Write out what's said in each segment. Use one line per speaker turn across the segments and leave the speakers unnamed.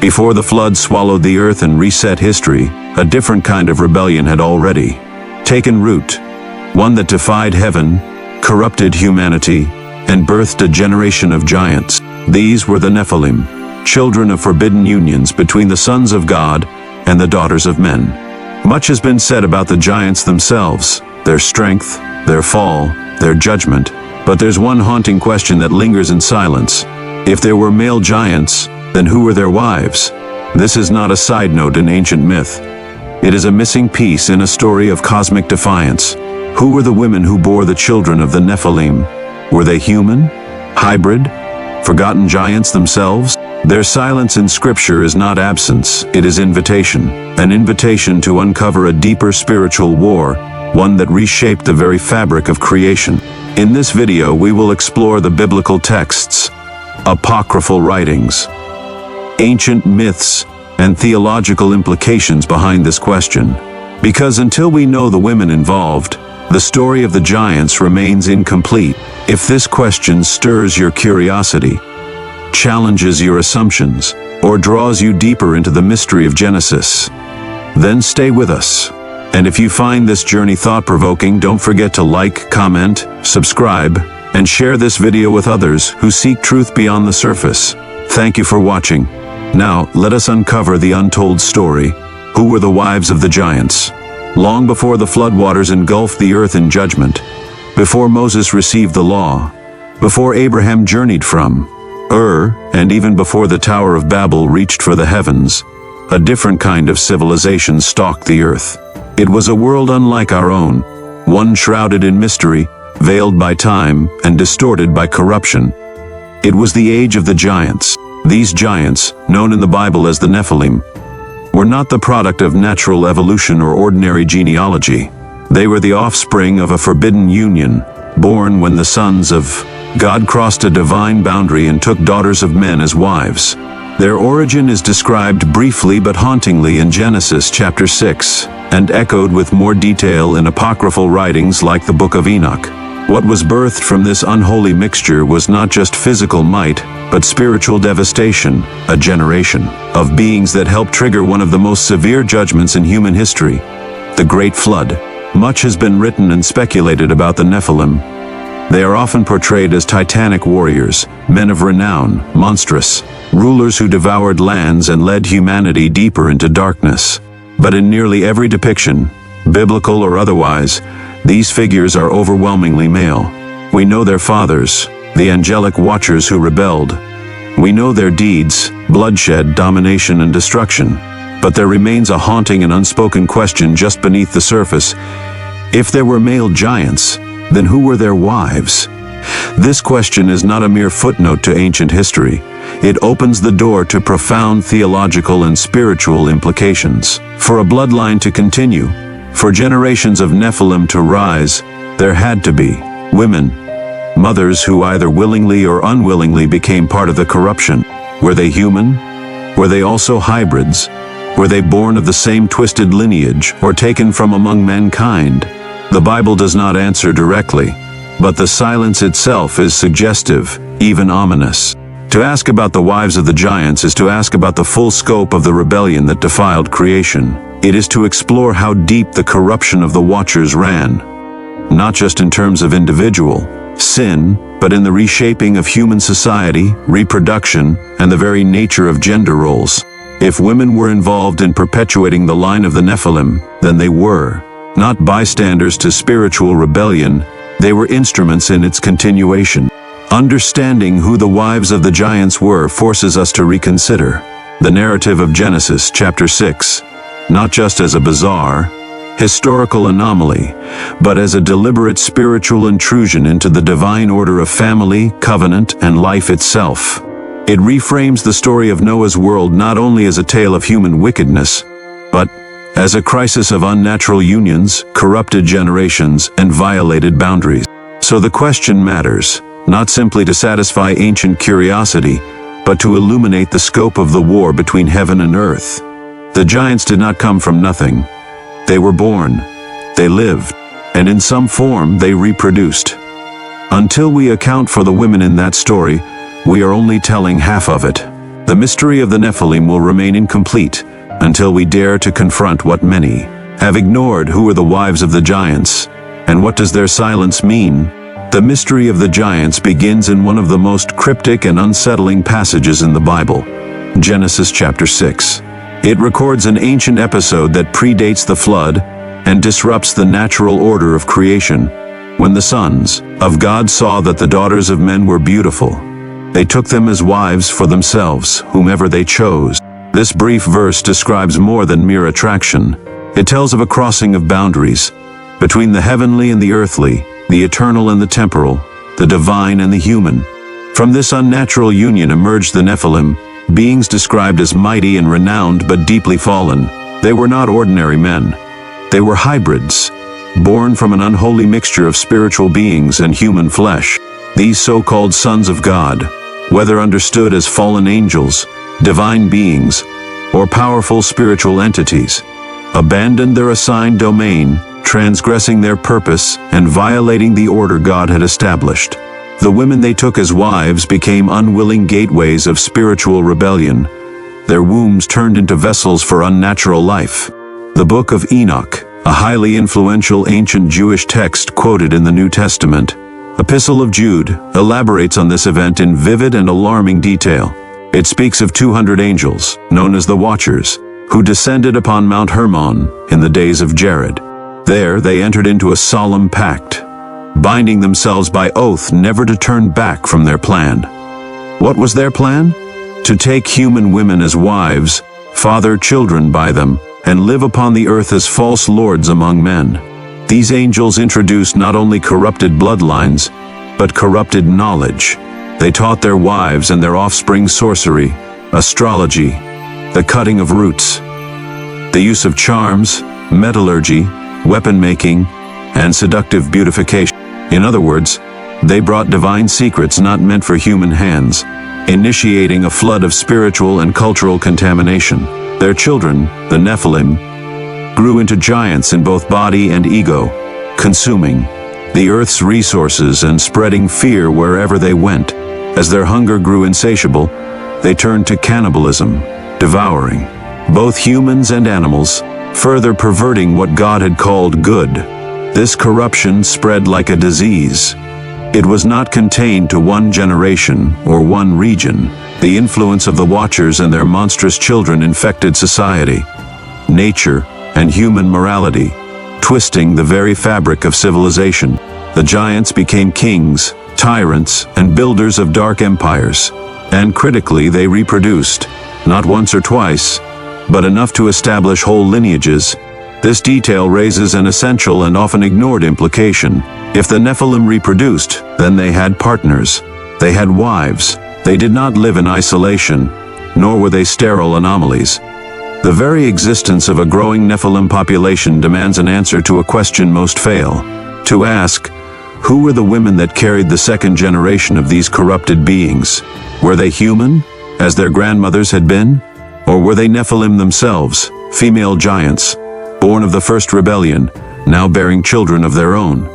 Before the flood swallowed the earth and reset history, a different kind of rebellion had already taken root. One that defied heaven, corrupted humanity, and birthed a generation of giants. These were the Nephilim, children of forbidden unions between the sons of God and the daughters of men. Much has been said about the giants themselves, their strength, their fall, their judgment, but there's one haunting question that lingers in silence. If there were male giants, then who were their wives? This is not a side note in ancient myth. It is a missing piece in a story of cosmic defiance. Who were the women who bore the children of the Nephilim? Were they human? Hybrid? Forgotten giants themselves? Their silence in Scripture is not absence, it is invitation. An invitation to uncover a deeper spiritual war, one that reshaped the very fabric of creation. In this video we will explore the biblical texts, apocryphal writings, ancient myths, and theological implications behind this question. Because until we know the women involved, the story of the giants remains incomplete. If this question stirs your curiosity, challenges your assumptions, or draws you deeper into the mystery of Genesis, then stay with us. And if you find this journey thought-provoking, don't forget to like, comment, subscribe, and share this video with others who seek truth beyond the surface. Thank you for watching. Now, let us uncover the untold story. Who were the wives of the giants? Long before the floodwaters engulfed the earth in judgment, before Moses received the law, before Abraham journeyed from Ur, and even before the Tower of Babel reached for the heavens, a different kind of civilization stalked the earth. It was a world unlike our own, one shrouded in mystery, veiled by time, and distorted by corruption. It was the age of the giants. These giants, known in the Bible as the Nephilim, were not the product of natural evolution or ordinary genealogy. They were the offspring of a forbidden union, born when the sons of God crossed a divine boundary and took daughters of men as wives. Their origin is described briefly but hauntingly in Genesis chapter 6, and echoed with more detail in apocryphal writings like the Book of Enoch. What was birthed from this unholy mixture was not just physical might, but spiritual devastation, a generation of beings that helped trigger one of the most severe judgments in human history, the Great Flood. Much has been written and speculated about the Nephilim. They are often portrayed as titanic warriors, men of renown, monstrous, rulers who devoured lands and led humanity deeper into darkness. But in nearly every depiction, biblical or otherwise, these figures are overwhelmingly male. We know their fathers, the angelic watchers who rebelled. We know their deeds, bloodshed, domination, and destruction. But there remains a haunting and unspoken question just beneath the surface. If there were male giants, then who were their wives? This question is not a mere footnote to ancient history. It opens the door to profound theological and spiritual implications. For a bloodline to continue, for generations of Nephilim to rise, there had to be women, mothers who either willingly or unwillingly became part of the corruption. Were they human? Were they also hybrids? Were they born of the same twisted lineage or taken from among mankind? The Bible does not answer directly, but the silence itself is suggestive, even ominous. To ask about the wives of the giants is to ask about the full scope of the rebellion that defiled creation. It is to explore how deep the corruption of the Watchers ran, not just in terms of individual sin, but in the reshaping of human society, reproduction, and the very nature of gender roles. If women were involved in perpetuating the line of the Nephilim, then they were not bystanders to spiritual rebellion, they were instruments in its continuation. Understanding who the wives of the giants were forces us to reconsider the narrative of Genesis chapter 6, not just as a bizarre, historical anomaly, but as a deliberate spiritual intrusion into the divine order of family, covenant, and life itself. It reframes the story of Noah's world not only as a tale of human wickedness, but as a crisis of unnatural unions, corrupted generations, and violated boundaries. So the question matters, not simply to satisfy ancient curiosity, but to illuminate the scope of the war between heaven and earth. The giants did not come from nothing. They were born, they lived, and in some form they reproduced. Until we account for the women in that story, we are only telling half of it. The mystery of the Nephilim will remain incomplete until we dare to confront what many have ignored. Who were the wives of the giants, and what does their silence mean? The mystery of the giants begins in one of the most cryptic and unsettling passages in the Bible, Genesis chapter 6. It records an ancient episode that predates the flood and disrupts the natural order of creation. When the sons of God saw that the daughters of men were beautiful, they took them as wives for themselves, whomever they chose. This brief verse describes more than mere attraction. It tells of a crossing of boundaries between the heavenly and the earthly, the eternal and the temporal, the divine and the human. From this unnatural union emerged the Nephilim, beings described as mighty and renowned but deeply fallen. They were not ordinary men. They were hybrids, born from an unholy mixture of spiritual beings and human flesh. These so-called sons of God, whether understood as fallen angels, divine beings, or powerful spiritual entities, abandoned their assigned domain, transgressing their purpose and violating the order God had established. The women they took as wives became unwilling gateways of spiritual rebellion. Their wombs turned into vessels for unnatural life. The Book of Enoch, a highly influential ancient Jewish text quoted in the New Testament, Epistle of Jude, elaborates on this event in vivid and alarming detail. It speaks of 200 angels, known as the Watchers, who descended upon Mount Hermon in the days of Jared. There they entered into a solemn pact, binding themselves by oath never to turn back from their plan. What was their plan? To take human women as wives, father children by them, and live upon the earth as false lords among men. These angels introduced not only corrupted bloodlines, but corrupted knowledge. They taught their wives and their offspring sorcery, astrology, the cutting of roots, the use of charms, metallurgy, weapon making, and seductive beautification. In other words, they brought divine secrets not meant for human hands, initiating a flood of spiritual and cultural contamination. Their children, the Nephilim, grew into giants in both body and ego, consuming the earth's resources and spreading fear wherever they went. As their hunger grew insatiable, they turned to cannibalism, devouring both humans and animals, further perverting what God had called good. This corruption spread like a disease. It was not contained to one generation or one region. The influence of the Watchers and their monstrous children infected society, nature, and human morality, twisting the very fabric of civilization. The giants became kings, tyrants, and builders of dark empires, and critically they reproduced, not once or twice, but enough to establish whole lineages. This detail raises an essential and often ignored implication. If the Nephilim reproduced, then they had partners. They had wives. They did not live in isolation, nor were they sterile anomalies. The very existence of a growing Nephilim population demands an answer to a question most fail to ask: who were the women that carried the second generation of these corrupted beings? Were they human, as their grandmothers had been? Or were they Nephilim themselves, female giants, born of the first rebellion, now bearing children of their own?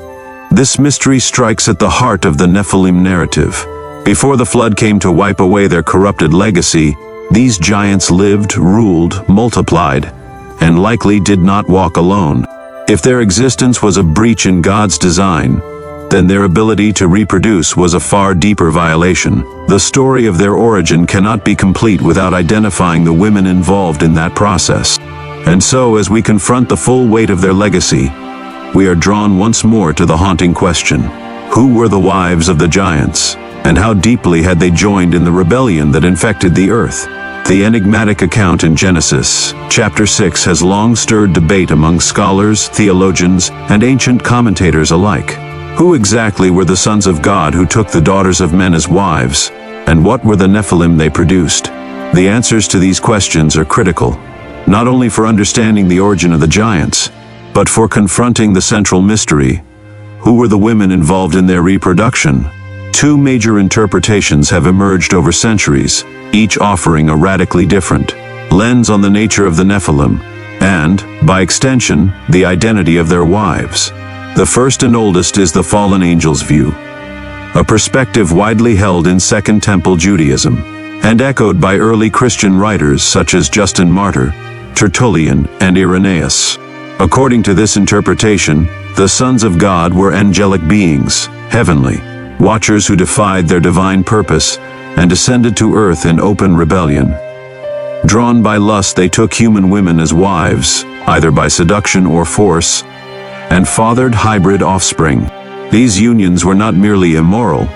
This mystery strikes at the heart of the Nephilim narrative. Before the flood came to wipe away their corrupted legacy, these giants lived, ruled, multiplied, and likely did not walk alone. If their existence was a breach in God's design, then their ability to reproduce was a far deeper violation. The story of their origin cannot be complete without identifying the women involved in that process. And so, as we confront the full weight of their legacy, we are drawn once more to the haunting question: who were the wives of the giants, and how deeply had they joined in the rebellion that infected the earth? The enigmatic account in Genesis, chapter 6, has long stirred debate among scholars, theologians, and ancient commentators alike. Who exactly were the sons of God who took the daughters of men as wives, and what were the Nephilim they produced? The answers to these questions are critical, not only for understanding the origin of the giants, but for confronting the central mystery: who were the women involved in their reproduction? Two major interpretations have emerged over centuries, each offering a radically different lens on the nature of the Nephilim, and, by extension, the identity of their wives. The first and oldest is the fallen angels' view, a perspective widely held in Second Temple Judaism, and echoed by early Christian writers such as Justin Martyr, Tertullian, and Irenaeus. According to this interpretation, the sons of God were angelic beings, heavenly, watchers who defied their divine purpose and descended to earth in open rebellion. Drawn by lust, they took human women as wives, either by seduction or force, and fathered hybrid offspring. These unions were not merely immoral,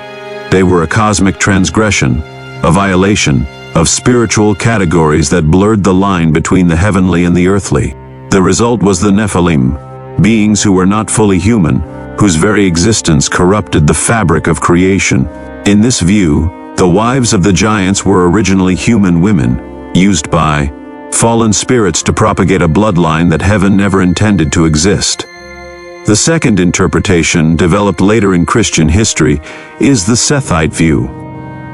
they were a cosmic transgression, a violation of spiritual categories that blurred the line between the heavenly and the earthly. The result was the Nephilim, beings who were not fully human, whose very existence corrupted the fabric of creation. In this view, the wives of the giants were originally human women, used by fallen spirits to propagate a bloodline that heaven never intended to exist. The second interpretation, developed later in Christian history, is the Sethite view.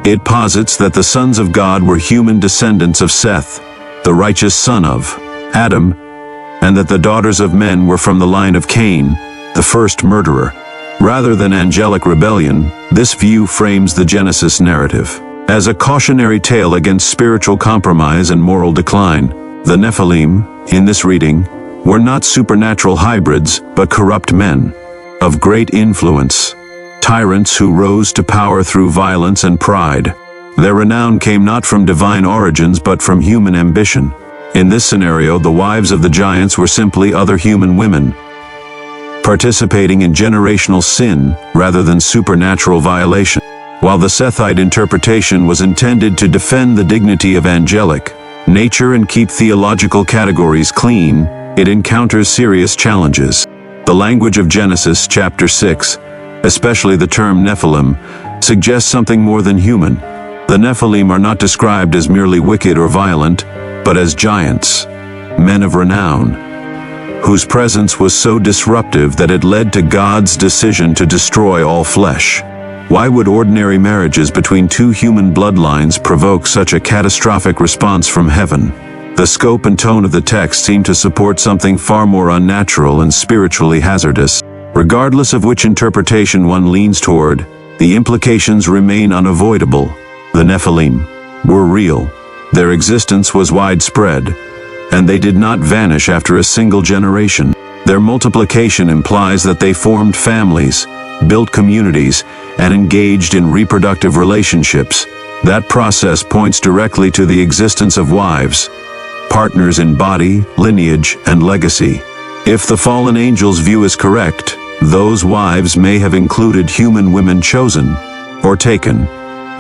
It posits that the sons of God were human descendants of Seth, the righteous son of Adam, and that the daughters of men were from the line of Cain, the first murderer. Rather than angelic rebellion, this view frames the Genesis narrative as a cautionary tale against spiritual compromise and moral decline. The Nephilim, in this reading, were not supernatural hybrids, but corrupt men of great influence, tyrants who rose to power through violence and pride. Their renown came not from divine origins but from human ambition. In this scenario, the wives of the giants were simply other human women, participating in generational sin rather than supernatural violation. While the Sethite interpretation was intended to defend the dignity of angelic nature and keep theological categories clean, it encounters serious challenges. The language of Genesis chapter 6, especially the term Nephilim, suggests something more than human. The Nephilim are not described as merely wicked or violent, but as giants, men of renown, whose presence was so disruptive that it led to God's decision to destroy all flesh. Why would ordinary marriages between two human bloodlines provoke such a catastrophic response from heaven? The scope and tone of the text seem to support something far more unnatural and spiritually hazardous. Regardless of which interpretation one leans toward, the implications remain unavoidable. The Nephilim were real. Their existence was widespread, and they did not vanish after a single generation. Their multiplication implies that they formed families, built communities, and engaged in reproductive relationships. That process points directly to the existence of wives, partners in body, lineage, and legacy. If the fallen angel's view is correct, those wives may have included human women chosen or taken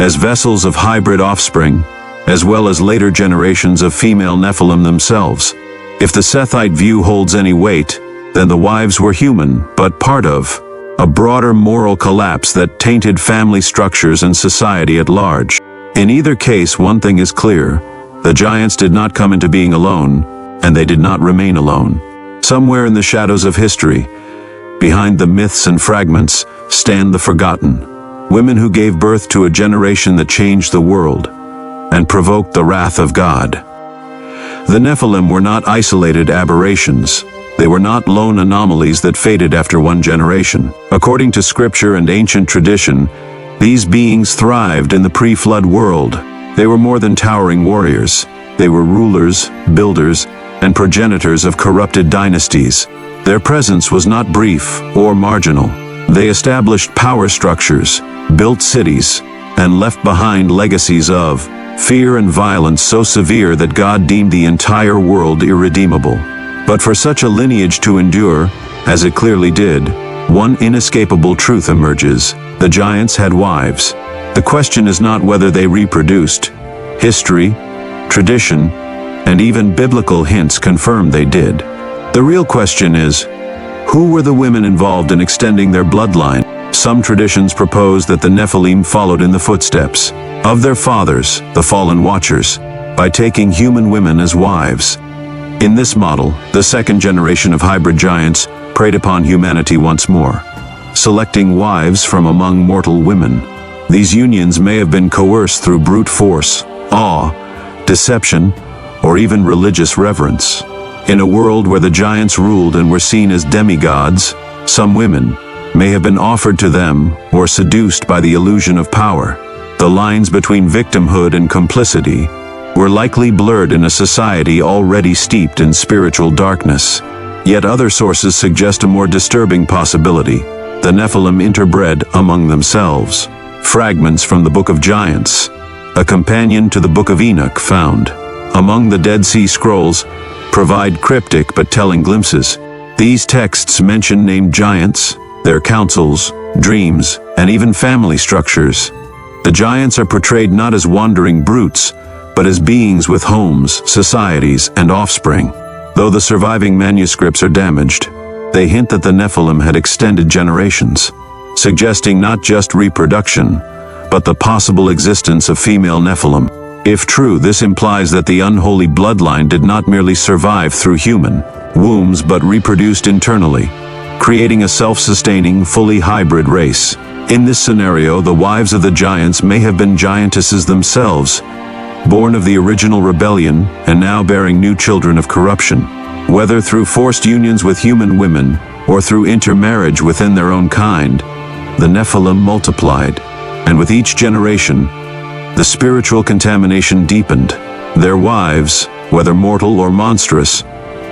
as vessels of hybrid offspring, as well as later generations of female Nephilim themselves. If the Sethite view holds any weight, then the wives were human, but part of a broader moral collapse that tainted family structures and society at large. In either case, one thing is clear: the giants did not come into being alone, and they did not remain alone. Somewhere in the shadows of history, behind the myths and fragments, stand the forgotten, women who gave birth to a generation that changed the world and provoked the wrath of God. The Nephilim were not isolated aberrations. They were not lone anomalies that faded after one generation. According to scripture and ancient tradition, these beings thrived in the pre-flood world. They were more than towering warriors. They were rulers, builders, and progenitors of corrupted dynasties. Their presence was not brief or marginal. They established power structures, built cities, and left behind legacies of fear and violence so severe that God deemed the entire world irredeemable. But for such a lineage to endure, as it clearly did, one inescapable truth emerges: the giants had wives. The question is not whether they reproduced. History, tradition, and even biblical hints confirm they did. The real question is, who were the women involved in extending their bloodline? Some traditions propose that the Nephilim followed in the footsteps of their fathers, the fallen watchers, by taking human women as wives. In this model, the second generation of hybrid giants preyed upon humanity once more, selecting wives from among mortal women. These unions may have been coerced through brute force, awe, deception, or even religious reverence. In a world where the giants ruled and were seen as demigods, some women may have been offered to them or seduced by the illusion of power. The lines between victimhood and complicity were likely blurred in a society already steeped in spiritual darkness. Yet other sources suggest a more disturbing possibility. The Nephilim interbred among themselves. Fragments from the Book of Giants, a companion to the Book of Enoch found among the Dead Sea Scrolls, provide cryptic but telling glimpses. These texts mention named giants, their councils, dreams, and even family structures. The giants are portrayed not as wandering brutes, but as beings with homes, societies, and offspring. Though the surviving manuscripts are damaged, they hint that the Nephilim had extended generations, suggesting not just reproduction, but the possible existence of female Nephilim. If true, this implies that the unholy bloodline did not merely survive through human wombs but reproduced internally, creating a self-sustaining, fully hybrid race. In this scenario, the wives of the giants may have been giantesses themselves, born of the original rebellion and now bearing new children of corruption. Whether through forced unions with human women or through intermarriage within their own kind, the Nephilim multiplied, and with each generation, the spiritual contamination deepened. Their wives, whether mortal or monstrous,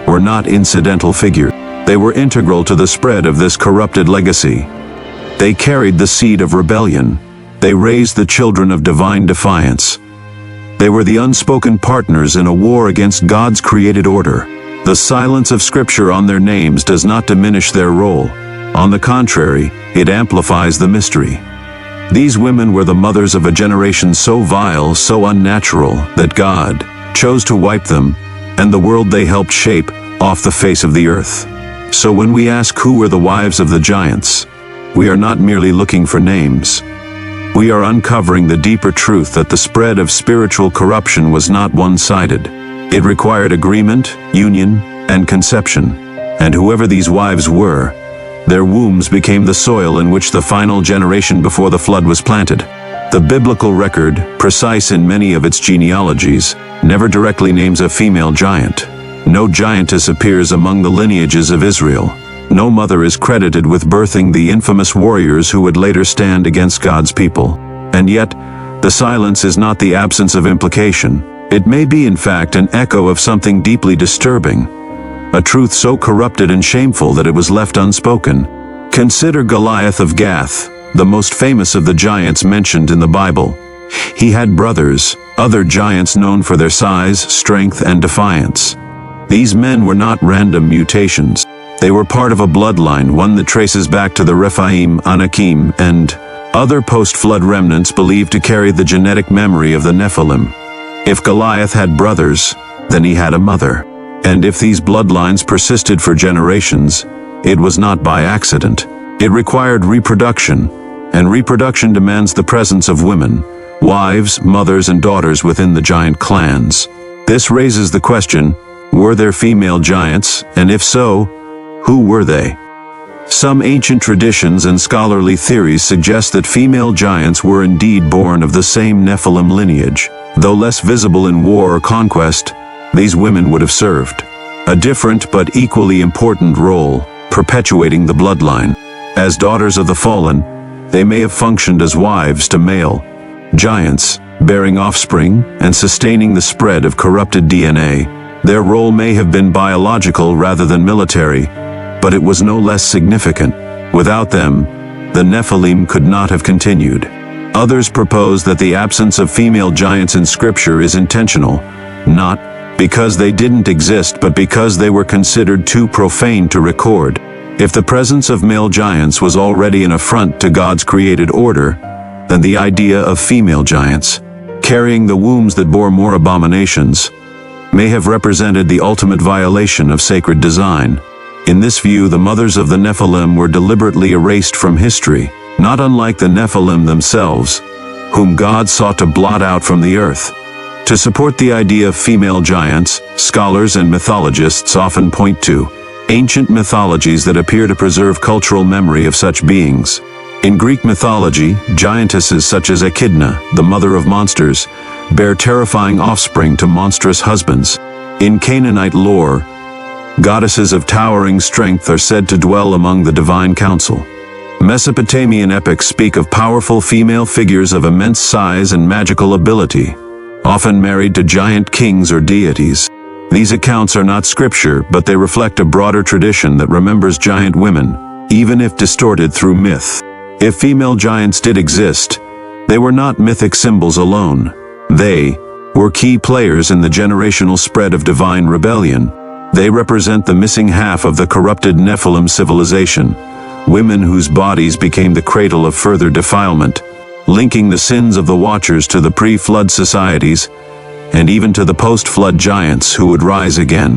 were not incidental figures. They were integral to the spread of this corrupted legacy. They carried the seed of rebellion. They raised the children of divine defiance. They were the unspoken partners in a war against God's created order. The silence of Scripture on their names does not diminish their role. On the contrary, it amplifies the mystery. These women were the mothers of a generation so vile, so unnatural, that God chose to wipe them, and the world they helped shape, off the face of the earth. So when we ask who were the wives of the giants, we are not merely looking for names. We are uncovering the deeper truth that the spread of spiritual corruption was not one-sided. It required agreement, union, and conception. And whoever these wives were, their wombs became the soil in which the final generation before the flood was planted. The biblical record, precise in many of its genealogies, never directly names a female giant. No giantess appears among the lineages of Israel. No mother is credited with birthing the infamous warriors who would later stand against God's people. And yet, the silence is not the absence of implication. It may be, in fact, an echo of something deeply disturbing, a truth so corrupted and shameful that it was left unspoken. Consider Goliath of Gath, the most famous of the giants mentioned in the Bible. He had brothers, other giants known for their size, strength, and defiance. These men were not random mutations. They were part of a bloodline, one that traces back to the Rephaim, Anakim, and other post-flood remnants believed to carry the genetic memory of the Nephilim. If Goliath had brothers, then he had a mother. And if these bloodlines persisted for generations, it was not by accident. It required reproduction, and reproduction demands the presence of women, wives, mothers, and daughters within the giant clans. This raises the question, were there female giants, and if so, who were they? Some ancient traditions and scholarly theories suggest that female giants were indeed born of the same Nephilim lineage. Though less visible in war or conquest, these women would have served a different but equally important role, perpetuating the bloodline. As daughters of the fallen, they may have functioned as wives to male giants, bearing offspring and sustaining the spread of corrupted DNA. Their role may have been biological rather than military, but it was no less significant. Without them, the Nephilim could not have continued. Others propose that the absence of female giants in Scripture is intentional, not because they didn't exist but because they were considered too profane to record. If the presence of male giants was already an affront to God's created order, then the idea of female giants, carrying the wombs that bore more abominations, may have represented the ultimate violation of sacred design. In this view, the mothers of the Nephilim were deliberately erased from history, not unlike the Nephilim themselves, whom God sought to blot out from the earth. To support the idea of female giants, scholars and mythologists often point to ancient mythologies that appear to preserve cultural memory of such beings. In Greek mythology, giantesses such as Echidna, the mother of monsters, bear terrifying offspring to monstrous husbands. In Canaanite lore, goddesses of towering strength are said to dwell among the divine council. Mesopotamian epics speak of powerful female figures of immense size and magical ability, often married to giant kings or deities. These accounts are not scripture, but they reflect a broader tradition that remembers giant women, even if distorted through myth. If female giants did exist, they were not mythic symbols alone. They were key players in the generational spread of divine rebellion. They represent the missing half of the corrupted Nephilim civilization, women whose bodies became the cradle of further defilement, linking the sins of the Watchers to the pre-flood societies, and even to the post-flood giants who would rise again.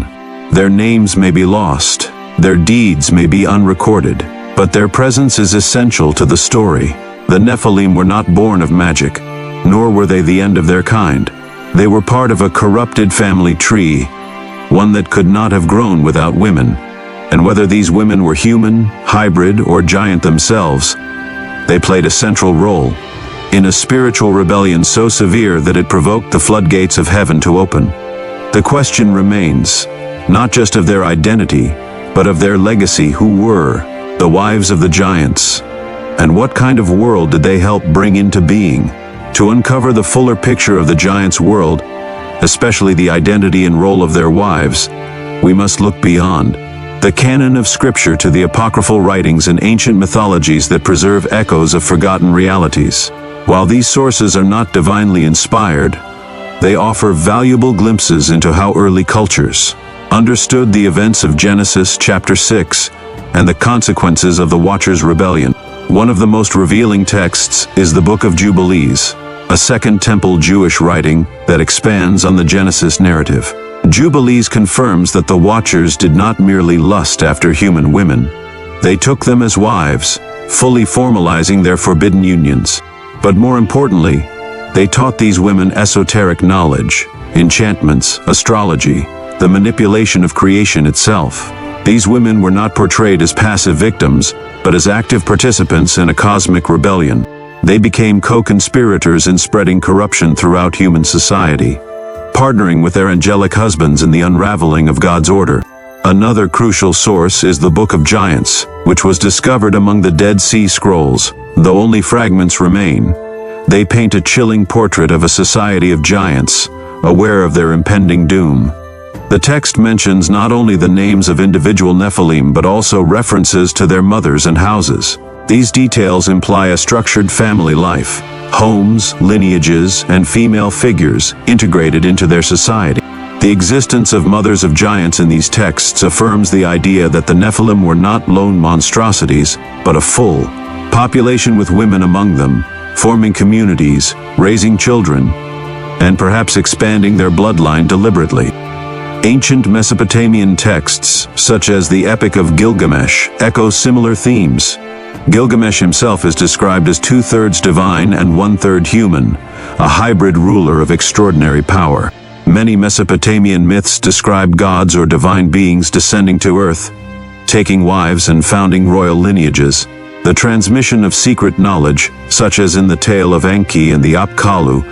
Their names may be lost, their deeds may be unrecorded, but their presence is essential to the story. The Nephilim were not born of magic, nor were they the end of their kind. They were part of a corrupted family tree, one that could not have grown without women. And whether these women were human, hybrid, or giant themselves, they played a central role in a spiritual rebellion so severe that it provoked the floodgates of heaven to open. The question remains, not just of their identity, but of their legacy. Who were the wives of the giants? And what kind of world did they help bring into being? To uncover the fuller picture of the giants' world, especially the identity and role of their wives, we must look beyond the canon of scripture to the apocryphal writings and ancient mythologies that preserve echoes of forgotten realities. While these sources are not divinely inspired, they offer valuable glimpses into how early cultures understood the events of Genesis chapter 6 and the consequences of the Watchers' rebellion. One of the most revealing texts is the Book of Jubilees, a Second Temple Jewish writing that expands on the Genesis narrative. Jubilees confirms that the Watchers did not merely lust after human women. They took them as wives, fully formalizing their forbidden unions. But more importantly, they taught these women esoteric knowledge, enchantments, astrology, the manipulation of creation itself. These women were not portrayed as passive victims, but as active participants in a cosmic rebellion. They became co-conspirators in spreading corruption throughout human society, partnering with their angelic husbands in the unraveling of God's order. Another crucial source is the Book of Giants, which was discovered among the Dead Sea Scrolls. Though only fragments remain, they paint a chilling portrait of a society of giants, aware of their impending doom. The text mentions not only the names of individual Nephilim but also references to their mothers and houses. These details imply a structured family life, homes, lineages, and female figures integrated into their society. The existence of mothers of giants in these texts affirms the idea that the Nephilim were not lone monstrosities, but a full population with women among them, forming communities, raising children, and perhaps expanding their bloodline deliberately. Ancient Mesopotamian texts, such as the Epic of Gilgamesh, echo similar themes. Gilgamesh himself is described as 2/3 divine and 1/3 human, a hybrid ruler of extraordinary power. Many Mesopotamian myths describe gods or divine beings descending to earth, taking wives and founding royal lineages. The transmission of secret knowledge, such as in the tale of Enki and the Apkallu,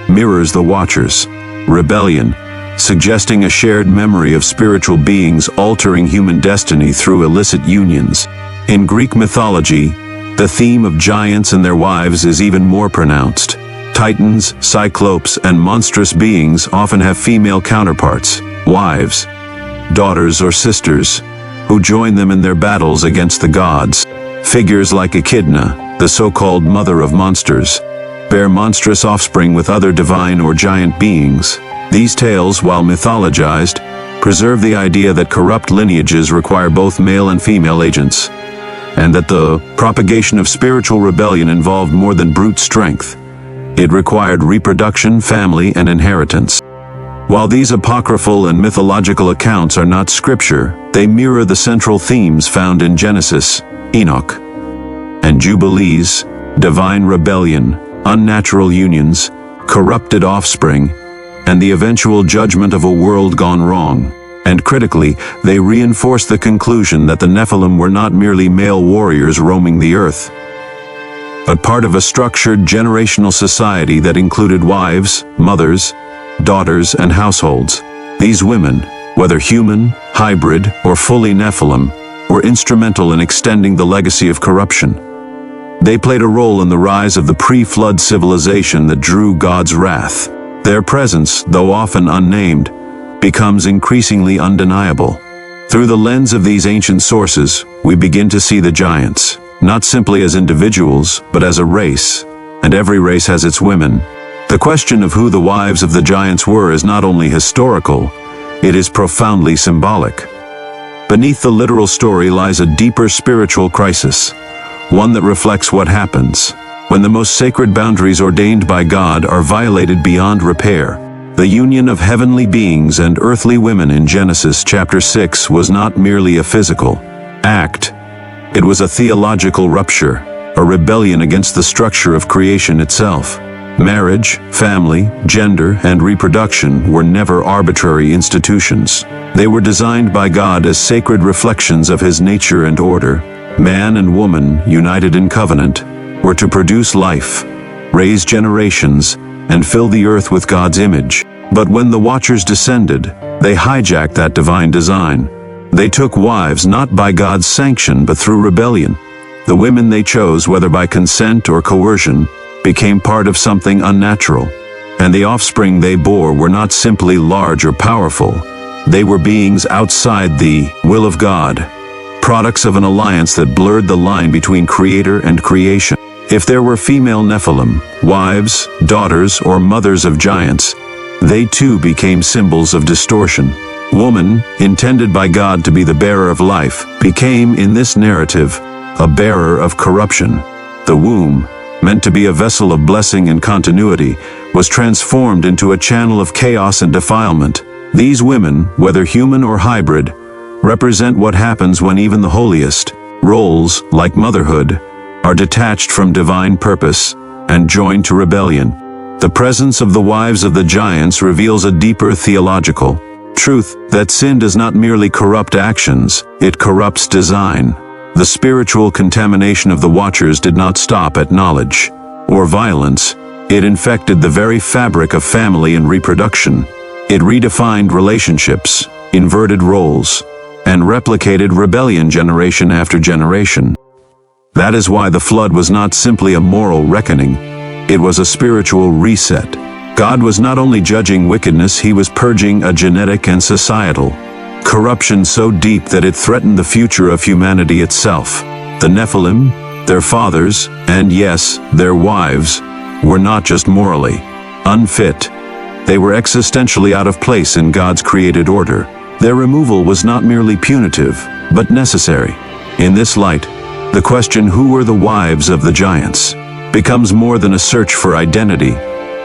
mirrors the Watchers' rebellion, suggesting a shared memory of spiritual beings altering human destiny through illicit unions. In Greek mythology, the theme of giants and their wives is even more pronounced. Titans, cyclopes, and monstrous beings often have female counterparts, wives, daughters, or sisters, who join them in their battles against the gods. Figures like Echidna, the so-called mother of monsters, bear monstrous offspring with other divine or giant beings. These tales, while mythologized, preserve the idea that corrupt lineages require both male and female agents, and that the propagation of spiritual rebellion involved more than brute strength. It required reproduction, family, and inheritance. While these apocryphal and mythological accounts are not scripture, they mirror the central themes found in Genesis, Enoch, and Jubilees: divine rebellion, unnatural unions, corrupted offspring, and the eventual judgment of a world gone wrong. And critically, they reinforce the conclusion that the Nephilim were not merely male warriors roaming the earth, but part of a structured generational society that included wives, mothers, daughters, and households. These women, whether human, hybrid, or fully Nephilim, were instrumental in extending the legacy of corruption. They played a role in the rise of the pre-flood civilization that drew God's wrath. Their presence, though often unnamed, becomes increasingly undeniable. Through the lens of these ancient sources, we begin to see the giants, not simply as individuals, but as a race, and every race has its women. The question of who the wives of the giants were is not only historical, it is profoundly symbolic. Beneath the literal story lies a deeper spiritual crisis, one that reflects what happens when the most sacred boundaries ordained by God are violated beyond repair. The union of heavenly beings and earthly women in Genesis chapter 6 was not merely a physical act. It was a theological rupture, a rebellion against the structure of creation itself. Marriage, family, gender, and reproduction were never arbitrary institutions. They were designed by God as sacred reflections of His nature and order. Man and woman, united in covenant, were to produce life, raise generations, and fill the earth with God's image. But when the Watchers descended, they hijacked that divine design. They took wives not by God's sanction but through rebellion. The women they chose, whether by consent or coercion, became part of something unnatural. And the offspring they bore were not simply large or powerful. They were beings outside the will of God, products of an alliance that blurred the line between creator and creation. If there were female Nephilim, wives, daughters, or mothers of giants, they too became symbols of distortion. Woman, intended by God to be the bearer of life, became, in this narrative, a bearer of corruption. The womb, meant to be a vessel of blessing and continuity, was transformed into a channel of chaos and defilement. These women, whether human or hybrid, represent what happens when even the holiest roles, like motherhood, are detached from divine purpose and joined to rebellion. The presence of the wives of the giants reveals a deeper theological truth, that sin does not merely corrupt actions, it corrupts design. The spiritual contamination of the Watchers did not stop at knowledge or violence. It infected the very fabric of family and reproduction. It redefined relationships, inverted roles, and replicated rebellion generation after generation. That is why the flood was not simply a moral reckoning, it was a spiritual reset. God was not only judging wickedness, He was purging a genetic and societal corruption so deep that it threatened the future of humanity itself. The Nephilim, their fathers, and yes, their wives, were not just morally unfit. They were existentially out of place in God's created order. Their removal was not merely punitive, but necessary. In this light, the question, who were the wives of the giants, becomes more than a search for identity.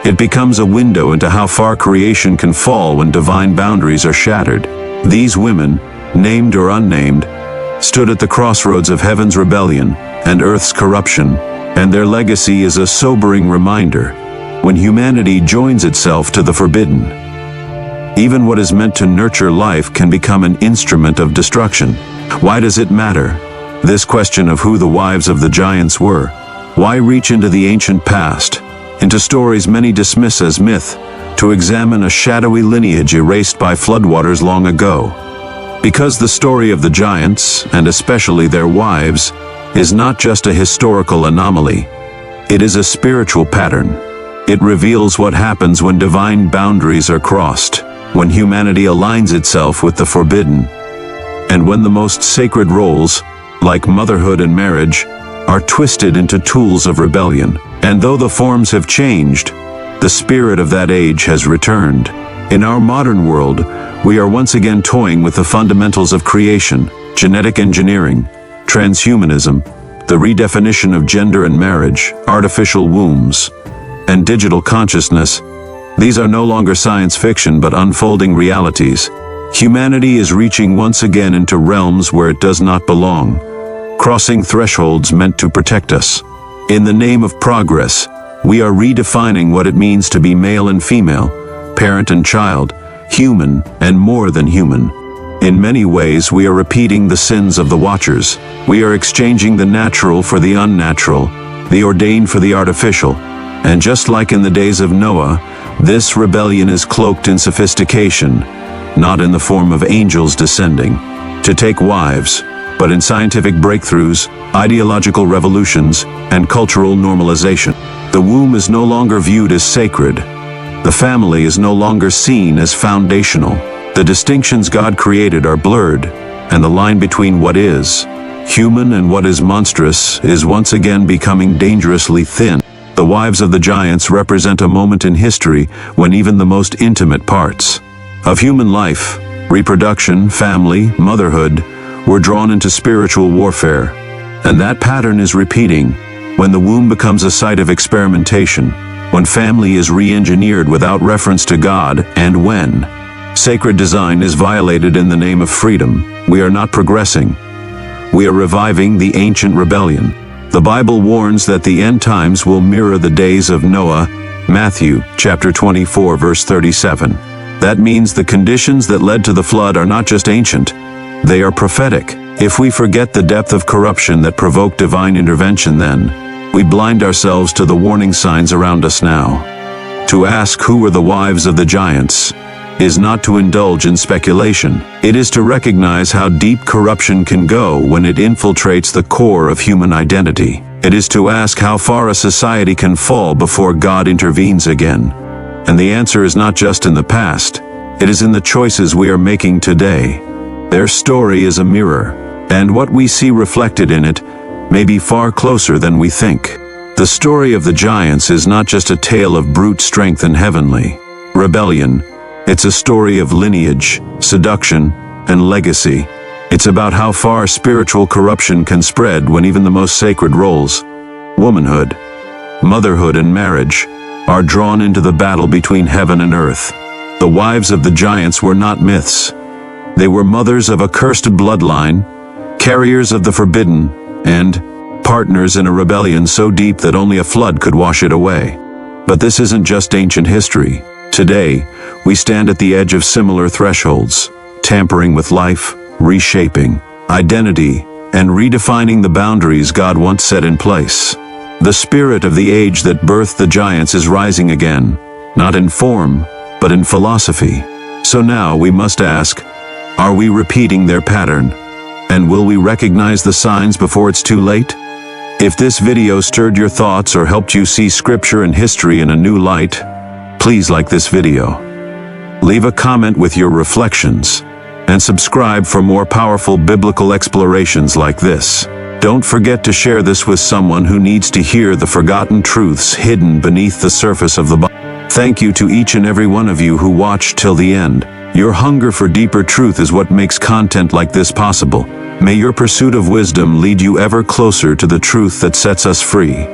It becomes a window into how far creation can fall when divine boundaries are shattered. These women, named or unnamed, stood at the crossroads of heaven's rebellion and earth's corruption, and their legacy is a sobering reminder. When humanity joins itself to the forbidden, even what is meant to nurture life can become an instrument of destruction. Why does it matter? This question of who the wives of the giants were. Why reach into the ancient past, into stories many dismiss as myth, to examine a shadowy lineage erased by floodwaters long ago? Because the story of the giants, and especially their wives, is not just a historical anomaly. It is a spiritual pattern. It reveals what happens when divine boundaries are crossed, when humanity aligns itself with the forbidden, and when the most sacred roles, like motherhood and marriage, are twisted into tools of rebellion. And though the forms have changed, the spirit of that age has returned. In our modern world, we are once again toying with the fundamentals of creation, genetic engineering, transhumanism, the redefinition of gender and marriage, artificial wombs, and digital consciousness. These are no longer science fiction but unfolding realities. Humanity is reaching once again into realms where it does not belong, crossing thresholds meant to protect us. In the name of progress, we are redefining what it means to be male and female, parent and child, human and more than human. In many ways, we are repeating the sins of the Watchers. We are exchanging the natural for the unnatural, the ordained for the artificial. And just like in the days of Noah, this rebellion is cloaked in sophistication, not in the form of angels descending to take wives, but in scientific breakthroughs, ideological revolutions, and cultural normalization. The womb is no longer viewed as sacred. The family is no longer seen as foundational. The distinctions God created are blurred, and the line between what is human and what is monstrous is once again becoming dangerously thin. The wives of the giants represent a moment in history when even the most intimate parts of human life, reproduction, family, motherhood, were drawn into spiritual warfare. And that pattern is repeating when the womb becomes a site of experimentation, when family is re-engineered without reference to God, and when sacred design is violated in the name of freedom. We are not progressing. We are reviving the ancient rebellion. The Bible warns that the end times will mirror the days of Noah, Matthew chapter 24 verse 37. That means the conditions that led to the flood are not just ancient, they are prophetic. If we forget the depth of corruption that provoked divine intervention then, we blind ourselves to the warning signs around us now. To ask who were the wives of the giants is not to indulge in speculation. It is to recognize how deep corruption can go when it infiltrates the core of human identity. It is to ask how far a society can fall before God intervenes again. And the answer is not just in the past, it is in the choices we are making today. Their story is a mirror, and what we see reflected in it may be far closer than we think. The story of the giants is not just a tale of brute strength and heavenly rebellion. It's a story of lineage, seduction, and legacy. It's about how far spiritual corruption can spread when even the most sacred roles, womanhood, motherhood, and marriage, are drawn into the battle between heaven and earth. The wives of the giants were not myths. They were mothers of a cursed bloodline, carriers of the forbidden, and partners in a rebellion so deep that only a flood could wash it away. But this isn't just ancient history. Today, we stand at the edge of similar thresholds, tampering with life, reshaping identity, and redefining the boundaries God once set in place. The spirit of the age that birthed the giants is rising again, not in form, but in philosophy. So now we must ask, are we repeating their pattern? And will we recognize the signs before it's too late? If this video stirred your thoughts or helped you see scripture and history in a new light, please like this video. Leave a comment with your reflections, and subscribe for more powerful biblical explorations like this. Don't forget to share this with someone who needs to hear the forgotten truths hidden beneath the surface of the Bible. Thank you to each and every one of you who watched till the end. Your hunger for deeper truth is what makes content like this possible. May your pursuit of wisdom lead you ever closer to the truth that sets us free.